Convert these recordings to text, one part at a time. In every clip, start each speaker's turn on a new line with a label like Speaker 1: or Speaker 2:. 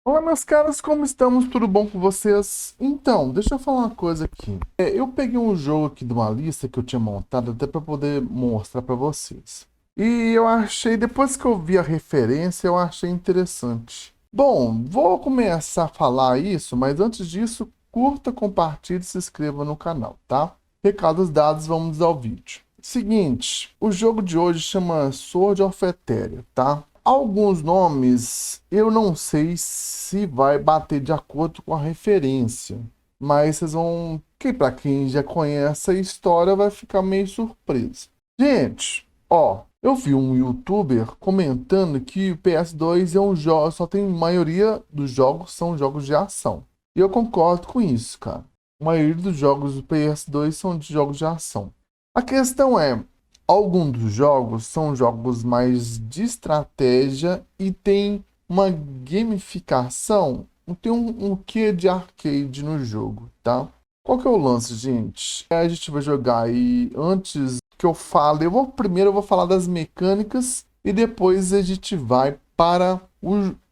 Speaker 1: Olá, meus caras, como estamos? Tudo bom com vocês? Então, deixa eu falar uma coisa aqui. Eu peguei um jogo aqui de uma lista que eu tinha montado até para poder mostrar para vocês. E eu achei, depois que eu vi a referência, eu achei interessante. Bom, vou começar a falar isso, mas antes disso, curta, compartilhe e se inscreva no canal, tá? Recados dados, vamos ao vídeo. Seguinte, o jogo de hoje chama Sword of Etheria, tá? Alguns nomes eu não sei se vai bater de acordo com a referência, mas vocês vão, que para quem já conhece a história vai ficar meio surpreso. Gente, ó, eu vi um YouTuber comentando que o PS2 é um jogo, só tem maioria dos jogos são jogos de ação. E eu concordo com isso, cara. A maioria dos jogos do PS2 são de jogos de ação. A questão é, alguns dos jogos são jogos mais de estratégia e tem uma gamificação, tem um quê de arcade no jogo, tá? Qual que é o lance, gente? A gente vai jogar e antes que eu fale, primeiro eu vou falar das mecânicas e depois a gente vai para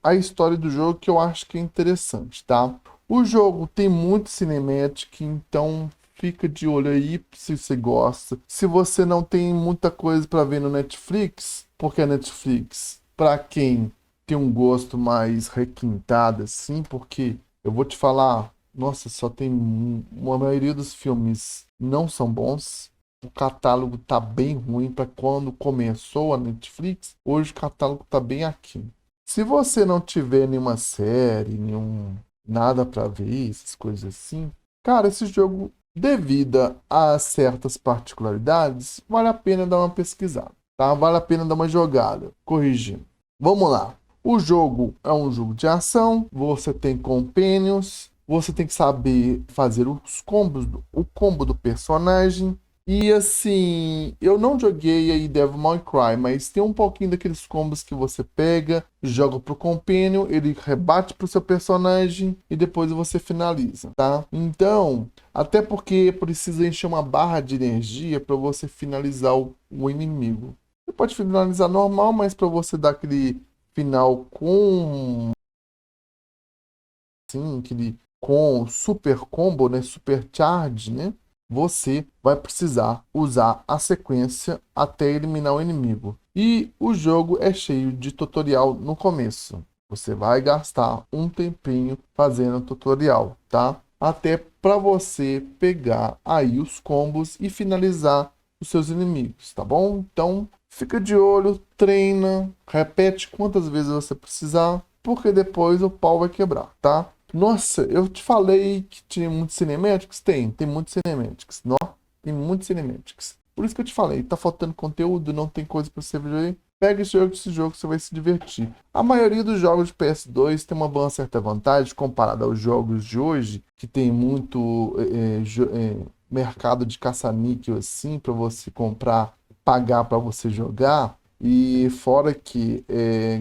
Speaker 1: a história do jogo que eu acho que é interessante, tá? O jogo tem muito cinematic, então fica de olho aí se você gosta. Se você não tem muita coisa para ver no Netflix, porque a Netflix, para quem tem um gosto mais requintado assim, porque eu vou te falar, nossa, só tem uma maioria dos filmes não são bons. O catálogo tá bem ruim para quando começou a Netflix. Hoje o catálogo tá bem aqui. Se você não tiver nenhuma série, nenhum nada para ver, essas coisas assim, cara, esse jogo, devido a certas particularidades, vale a pena dar uma pesquisada, tá? Vale a pena dar uma jogada. Corrigindo. Vamos lá. O jogo é um jogo de ação, você tem companions, você tem que saber fazer os combos, o combo do personagem. E assim, eu não joguei aí Devil May Cry, mas tem um pouquinho daqueles combos que você pega, joga pro companion, ele rebate pro seu personagem e depois você finaliza, tá? Então, até porque precisa encher uma barra de energia para você finalizar o inimigo. Você pode finalizar normal, mas para você dar aquele final com, sim, aquele com super combo, né? Super charge, né? Você vai precisar usar a sequência até eliminar o inimigo. E o jogo é cheio de tutorial no começo. Você vai gastar um tempinho fazendo tutorial, tá? Até para você pegar aí os combos e finalizar os seus inimigos, tá bom? Então, fica de olho, treina, repete quantas vezes você precisar, porque depois o pau vai quebrar, tá? Nossa, eu te falei que tinha muitos cinemáticos? Tem muitos cinemáticos. Tem muitos cinemáticos. Por isso que eu te falei, tá faltando conteúdo, não tem coisa pra você ver. Pega esse jogo, você vai se divertir. A maioria dos jogos de PS2 tem uma certa vantagem comparada aos jogos de hoje, que tem muito mercado de caça-níquel assim, para você comprar, pagar para você jogar. E fora que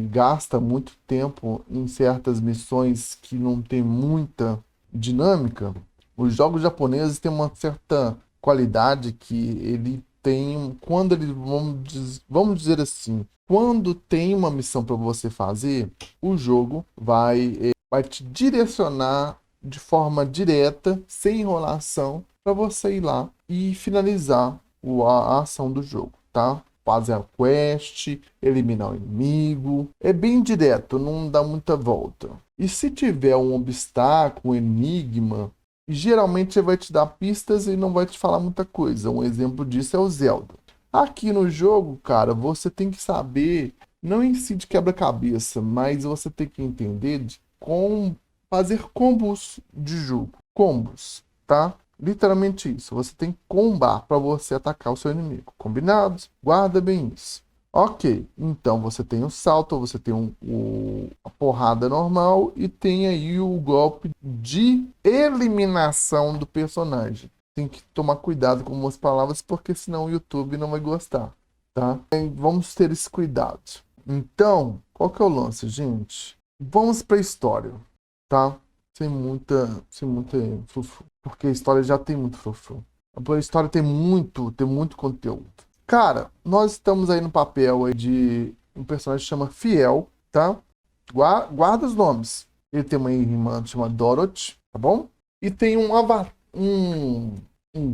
Speaker 1: gasta muito tempo em certas missões que não tem muita dinâmica, os jogos japoneses têm uma certa qualidade que ele tem, quando ele, vamos dizer assim, quando tem uma missão para você fazer, o jogo vai te direcionar de forma direta, sem enrolação, para você ir lá e finalizar a ação do jogo, tá? Fazer a quest, eliminar o inimigo. É bem direto, não dá muita volta. E se tiver um obstáculo, um enigma, geralmente ele vai te dar pistas e não vai te falar muita coisa. Um exemplo disso é o Zelda. Aqui no jogo, cara, você tem que saber, não em si de quebra-cabeça, mas você tem que entender de como fazer combos de jogo. Combos, tá? Literalmente isso. Você tem que combar para você atacar o seu inimigo. Combinados? Guarda bem isso. Ok, então você tem o salto, você tem a porrada normal e tem aí o golpe de eliminação do personagem. Tem que tomar cuidado com as palavras, porque senão o YouTube não vai gostar, tá? Vamos ter esse cuidado. Então, qual que é o lance, gente? Vamos para a história, tá? Sem muita frufru, porque a história já tem muito frufru. A história tem muito conteúdo. Cara, nós estamos aí no papel aí de um personagem que chama Fiel, tá? Guarda os nomes. Ele tem uma irmã chamada Dorothy, tá bom? E tem um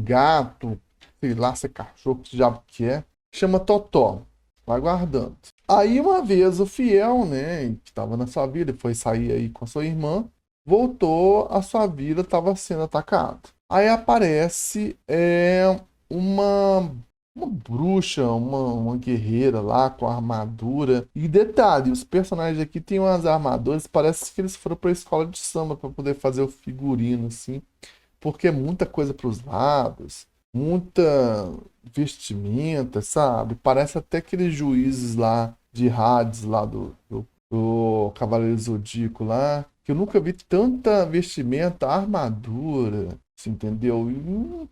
Speaker 1: gato, sei lá se é cachorro, que diabo que é, chama Totó. Vai guardando. Aí uma vez o fiel, né, que estava na sua vida, foi sair aí com a sua irmã, voltou, a sua vida estava sendo atacada. Aí aparece uma uma bruxa, uma guerreira lá com armadura. E detalhe, os personagens aqui têm umas armaduras, parece que eles foram pra escola de samba para poder fazer o figurino, assim. Porque é muita coisa pros lados, muita vestimenta, sabe? Parece até aqueles juízes lá de Hades, lá do Cavaleiro Zodíaco lá, que eu nunca vi tanta vestimenta, armadura, você entendeu?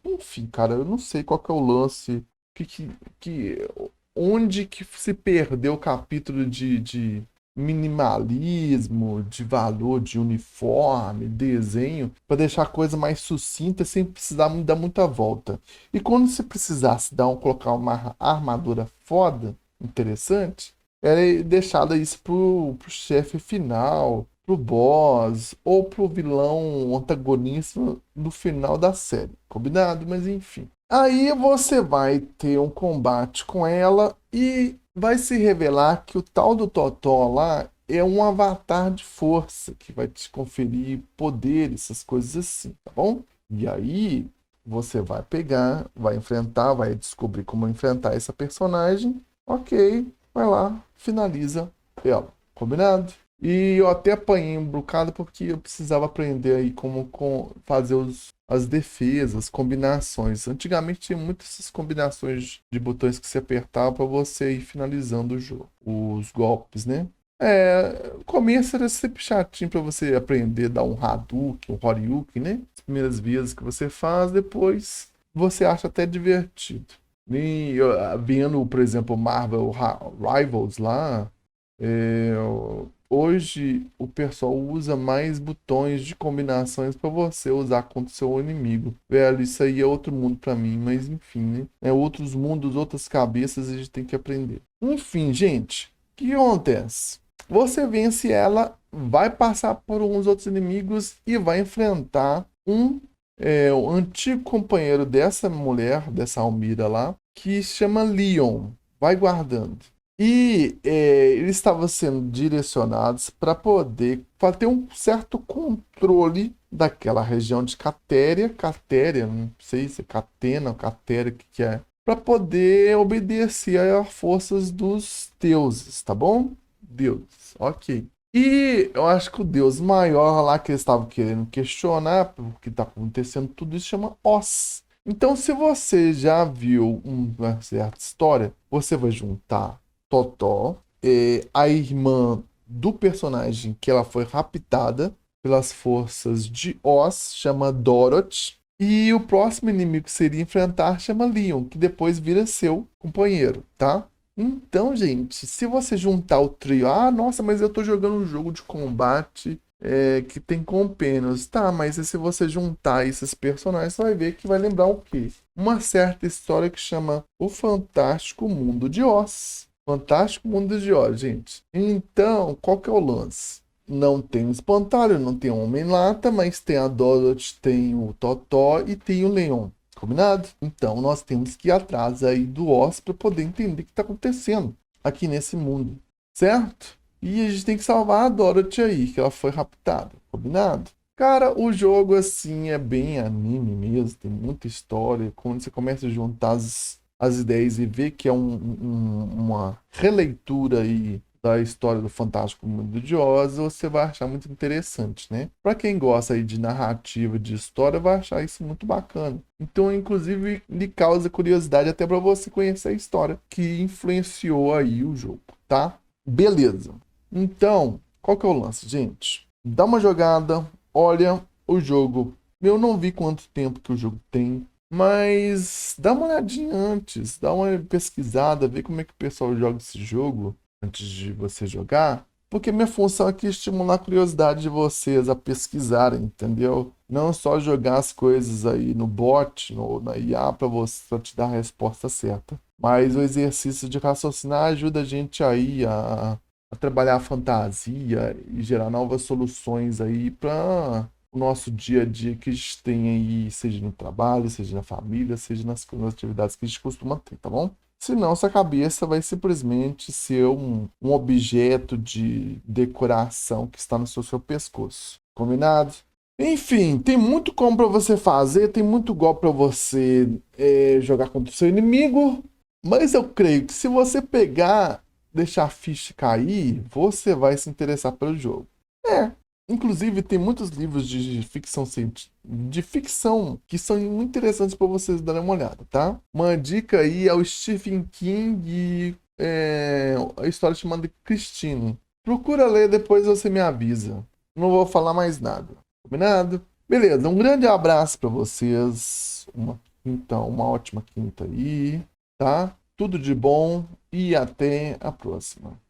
Speaker 1: Enfim, cara, eu não sei qual que é o lance que, que, que- onde que se perdeu o capítulo de minimalismo, de valor, de uniforme, desenho, para deixar a coisa mais sucinta sem precisar dar muita volta. E quando se precisasse colocar uma armadura foda, interessante, era deixada isso pro chefe final, pro boss, ou pro vilão antagonista no final da série. Combinado? Mas enfim. Aí você vai ter um combate com ela e vai se revelar que o tal do Totó lá é um avatar de força que vai te conferir poderes, essas coisas assim, tá bom? E aí você vai pegar, vai enfrentar, vai descobrir como enfrentar essa personagem. Ok, vai lá, finaliza ela. Combinado? E eu até apanhei um bocado porque eu precisava aprender aí como fazer as defesas, combinações. Antigamente tinha muitas essas combinações de botões que se apertava para você ir finalizando o jogo, os golpes, né? O começo era sempre chatinho para você aprender a dar um Hadouken, um Horyuken, né? As primeiras vezes que você faz, depois você acha até divertido. E vendo, por exemplo, Marvel Rivals lá, é, hoje o pessoal usa mais botões de combinações para você usar contra o seu inimigo. Velho, isso aí é outro mundo para mim, mas enfim, né? É outros mundos, outras cabeças, a gente tem que aprender. Enfim, gente, o que acontece? Você vence ela, vai passar por uns outros inimigos e vai enfrentar o antigo companheiro dessa mulher, dessa Almira lá, que chama Leon. Vai guardando. E eles estavam sendo direcionados para poder ter um certo controle daquela região de Catéria, não sei se é Catena ou Catéria, o que é, para poder obedecer às forças dos deuses, tá bom? Deuses, ok. E eu acho que o deus maior lá que eles estavam querendo questionar, o que está acontecendo, tudo isso chama Oz. Então, se você já viu uma certa história, você vai juntar Totó, a irmã do personagem que ela foi raptada pelas forças de Oz, chama Dorothy. E o próximo inimigo que seria enfrentar chama Leon, que depois vira seu companheiro, tá? Então, gente, se você juntar o trio, nossa, mas eu tô jogando um jogo de combate que tem compênios. Tá, mas se você juntar esses personagens, você vai ver que vai lembrar o quê? Uma certa história que chama O Fantástico Mundo de Oz. Fantástico Mundo de Oz, gente. Então, qual que é o lance? Não tem o espantalho, não tem o Homem-Lata, mas tem a Dorothy, tem o Totó e tem o Leon. Combinado? Então nós temos que ir atrás aí do Oz para poder entender o que está acontecendo aqui nesse mundo, certo? E a gente tem que salvar a Dorothy aí, que ela foi raptada. Combinado? Cara, o jogo assim é bem anime mesmo, tem muita história. Quando você começa a juntar as ideias e ver que é uma releitura aí da história do Fantástico Mundo de Oz, você vai achar muito interessante, né? Para quem gosta aí de narrativa, de história, vai achar isso muito bacana. Então, inclusive, lhe causa curiosidade até para você conhecer a história que influenciou aí o jogo, tá? Beleza. Então, qual que é o lance, gente? Dá uma jogada, olha o jogo. Eu não vi quanto tempo que o jogo tem, mas dá uma olhadinha antes, dá uma pesquisada, vê como é que o pessoal joga esse jogo antes de você jogar, porque minha função aqui é estimular a curiosidade de vocês a pesquisarem, entendeu? Não só jogar as coisas aí no bot, na IA, para você pra te dar a resposta certa. Mas o exercício de raciocinar ajuda a gente aí a trabalhar a fantasia e gerar novas soluções aí para o nosso dia a dia que a gente tem aí, seja no trabalho, seja na família, seja nas atividades que a gente costuma ter, tá bom? Senão, sua cabeça vai simplesmente ser um objeto de decoração que está no seu pescoço. Combinado? Enfim, tem muito como para você fazer, tem muito golpe para você jogar contra o seu inimigo, mas eu creio que se você pegar, deixar a ficha cair, você vai se interessar pelo jogo. É, inclusive tem muitos livros de ficção científica, de ficção que são muito interessantes para vocês darem uma olhada, tá? Uma dica aí é o Stephen King e a história chamada Christine. Procura ler, depois você me avisa. Não vou falar mais nada. Combinado? Beleza, um grande abraço para vocês. Uma ótima quinta aí, tá? Tudo de bom e até a próxima.